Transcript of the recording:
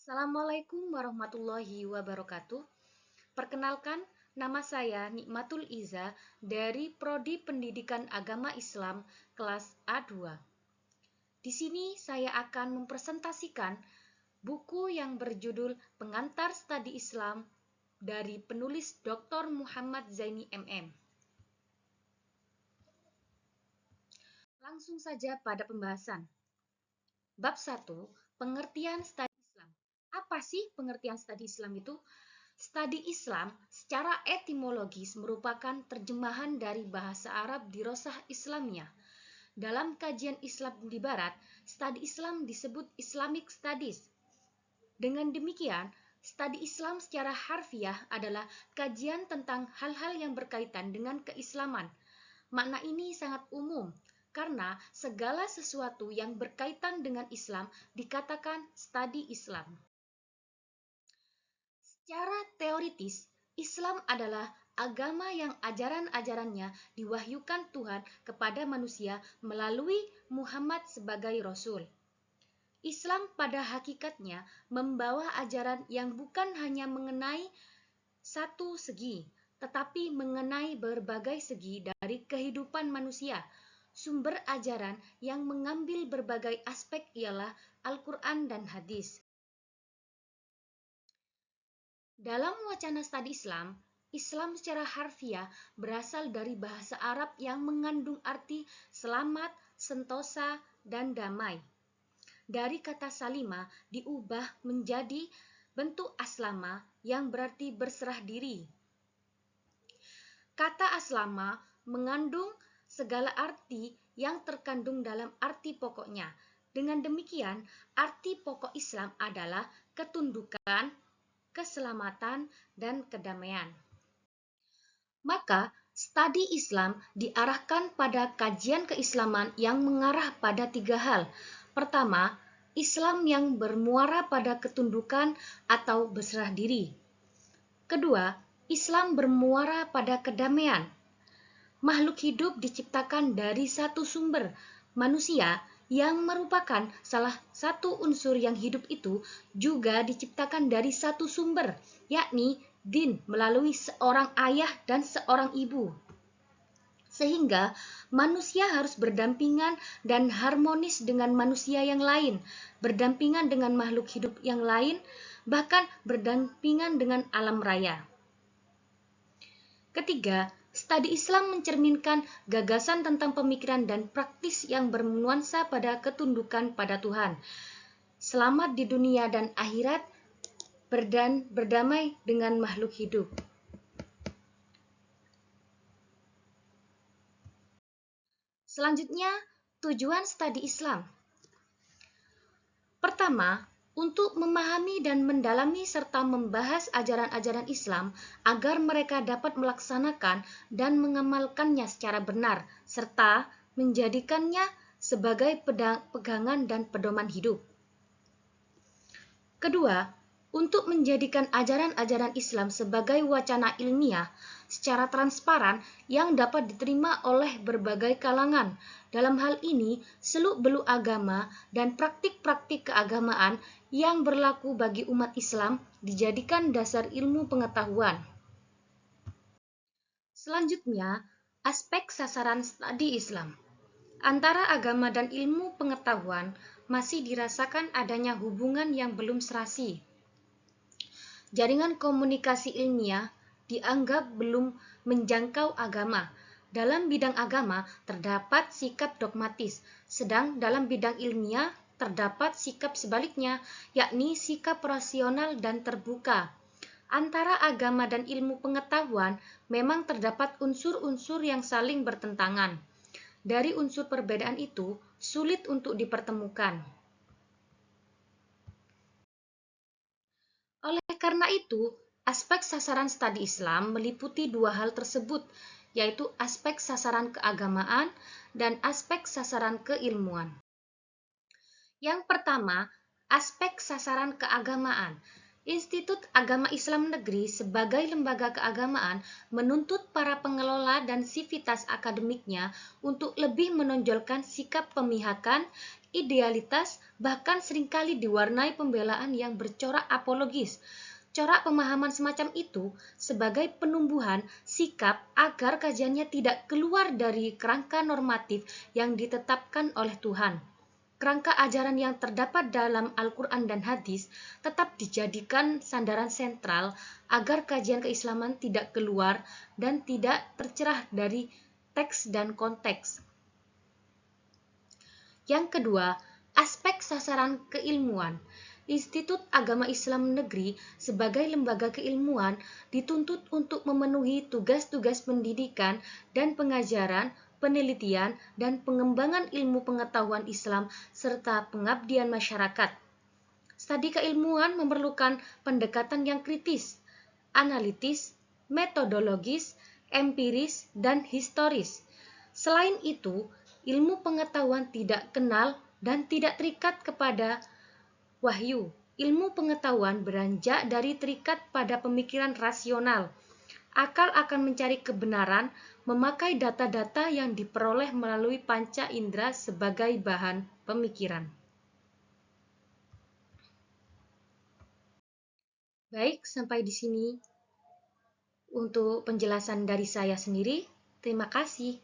Assalamualaikum warahmatullahi wabarakatuh. Perkenalkan, nama saya Nikmatul Iza dari Prodi Pendidikan Agama Islam kelas A2. Di sini saya akan mempresentasikan buku yang berjudul Pengantar Studi Islam dari penulis Dr. Muhammad Zaini MM. Langsung saja pada pembahasan. Bab 1, Pengertian Studi Islam. Apa sih pengertian studi Islam itu? Studi Islam secara etimologis merupakan terjemahan dari bahasa Arab dirosah Islamiyah. Dalam kajian Islam di Barat, studi Islam disebut Islamic Studies. Dengan demikian, studi Islam secara harfiah adalah kajian tentang hal-hal yang berkaitan dengan keislaman. Makna ini sangat umum, karena segala sesuatu yang berkaitan dengan Islam dikatakan studi Islam. Secara teoritis, Islam adalah agama yang ajaran-ajarannya diwahyukan Tuhan kepada manusia melalui Muhammad sebagai Rasul. Islam pada hakikatnya membawa ajaran yang bukan hanya mengenai satu segi, tetapi mengenai berbagai segi dari kehidupan manusia. Sumber ajaran yang mengambil berbagai aspek ialah Al-Quran dan hadis. Dalam wacana studi Islam, Islam secara harfiah berasal dari bahasa Arab yang mengandung arti selamat, sentosa, dan damai. Dari kata salima diubah menjadi bentuk aslama yang berarti berserah diri. Kata aslama mengandung segala arti yang terkandung dalam arti pokoknya. Dengan demikian, arti pokok Islam adalah ketundukan, keselamatan, dan kedamaian. Maka, studi Islam diarahkan pada kajian keislaman yang mengarah pada tiga hal. Pertama, Islam yang bermuara pada ketundukan atau berserah diri. Kedua, Islam bermuara pada kedamaian. Makhluk hidup diciptakan dari satu sumber, manusia, yang merupakan salah satu unsur yang hidup itu juga diciptakan dari satu sumber, yakni din melalui seorang ayah dan seorang ibu. Sehingga manusia harus berdampingan dan harmonis dengan manusia yang lain, berdampingan dengan makhluk hidup yang lain, bahkan berdampingan dengan alam raya. Ketiga, studi Islam mencerminkan gagasan tentang pemikiran dan praktis yang bernuansa pada ketundukan pada Tuhan, selamat di dunia dan akhirat, berdamai dengan makhluk hidup. Selanjutnya, tujuan studi Islam. Pertama, untuk memahami dan mendalami serta membahas ajaran-ajaran Islam agar mereka dapat melaksanakan dan mengamalkannya secara benar, serta menjadikannya sebagai pegangan dan pedoman hidup. Kedua, untuk menjadikan ajaran-ajaran Islam sebagai wacana ilmiah secara transparan yang dapat diterima oleh berbagai kalangan. Dalam hal ini, seluk-beluk agama dan praktik-praktik keagamaan yang berlaku bagi umat Islam dijadikan dasar ilmu pengetahuan. Selanjutnya, aspek sasaran studi Islam. Antara agama dan ilmu pengetahuan masih dirasakan adanya hubungan yang belum serasi. Jaringan komunikasi ilmiah dianggap belum menjangkau agama. Dalam bidang agama terdapat sikap dogmatis, sedang dalam bidang ilmiah terdapat sikap sebaliknya, yakni sikap rasional dan terbuka. Antara agama dan ilmu pengetahuan memang terdapat unsur-unsur yang saling bertentangan. Dari unsur perbedaan itu sulit untuk dipertemukan. Oleh karena itu, aspek sasaran studi Islam meliputi dua hal tersebut, yaitu aspek sasaran keagamaan dan aspek sasaran keilmuan. Yang pertama, aspek sasaran keagamaan. Institut Agama Islam Negeri sebagai lembaga keagamaan menuntut para pengelola dan sivitas akademiknya untuk lebih menonjolkan sikap pemihakan, idealitas, bahkan seringkali diwarnai pembelaan yang bercorak apologis. Corak pemahaman semacam itu sebagai penumbuhan sikap agar kajiannya tidak keluar dari kerangka normatif yang ditetapkan oleh Tuhan. Kerangka ajaran yang terdapat dalam Al-Quran dan hadis tetap dijadikan sandaran sentral agar kajian keislaman tidak keluar dan tidak tercerah dari teks dan konteks. Yang kedua, aspek sasaran keilmuan. Institut Agama Islam Negeri sebagai lembaga keilmuan dituntut untuk memenuhi tugas-tugas pendidikan dan pengajaran, penelitian, dan pengembangan ilmu pengetahuan Islam serta pengabdian masyarakat. Studi keilmuan memerlukan pendekatan yang kritis, analitis, metodologis, empiris, dan historis. Selain itu, ilmu pengetahuan tidak kenal dan tidak terikat kepada wahyu. Ilmu pengetahuan beranjak dari terikat pada pemikiran rasional. Akal akan mencari kebenaran, memakai data-data yang diperoleh melalui panca indera sebagai bahan pemikiran. Baik, sampai di sini untuk penjelasan dari saya sendiri. Terima kasih.